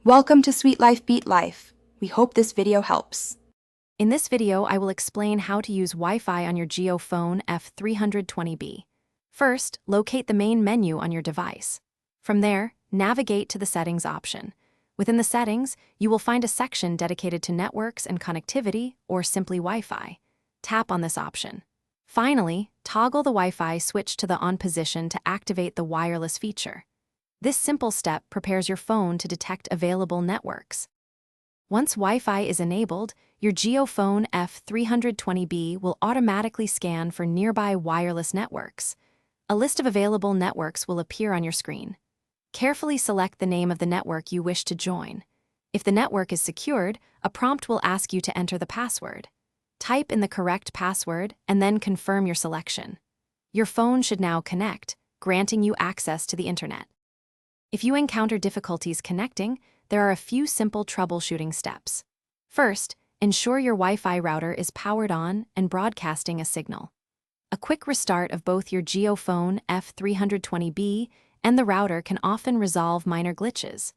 Welcome to Sweet Life Beat Life. We hope this video helps. In this video, I will explain how to use Wi-Fi on your Jio Phone F320b. First, locate the main menu on your device. From there, navigate to the Settings option. Within the settings, you will find a section dedicated to networks and connectivity, or simply Wi-Fi. Tap on this option. Finally, toggle the Wi-Fi switch to the on position to activate the wireless feature. This simple step prepares your phone to detect available networks. Once Wi-Fi is enabled, your Jio Phone F320b will automatically scan for nearby wireless networks. A list of available networks will appear on your screen. Carefully select the name of the network you wish to join. If the network is secured, a prompt will ask you to enter the password. Type in the correct password and then confirm your selection. Your phone should now connect, granting you access to the internet. If you encounter difficulties connecting, there are a few simple troubleshooting steps. First, ensure your Wi-Fi router is powered on and broadcasting a signal. A quick restart of both your Jio Phone F320b and the router can often resolve minor glitches.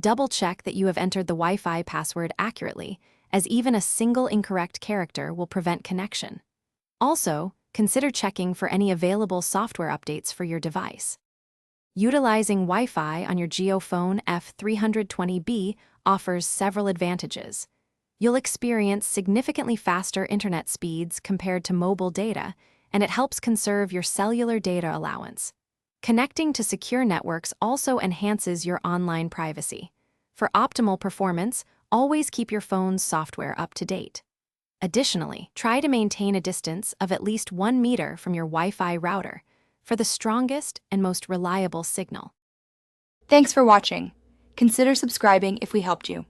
Double-check that you have entered the Wi-Fi password accurately, as even a single incorrect character will prevent connection. Also, consider checking for any available software updates for your device. Utilizing Wi-Fi on your Jio Phone F320b offers several advantages. You'll experience significantly faster internet speeds compared to mobile data, and it helps conserve your cellular data allowance. Connecting to secure networks also enhances your online privacy. For optimal performance, always keep your phone's software up to date. Additionally, try to maintain a distance of at least 1 meter from your Wi-Fi router for the strongest and most reliable signal. Thanks for watching. Consider subscribing if we helped you.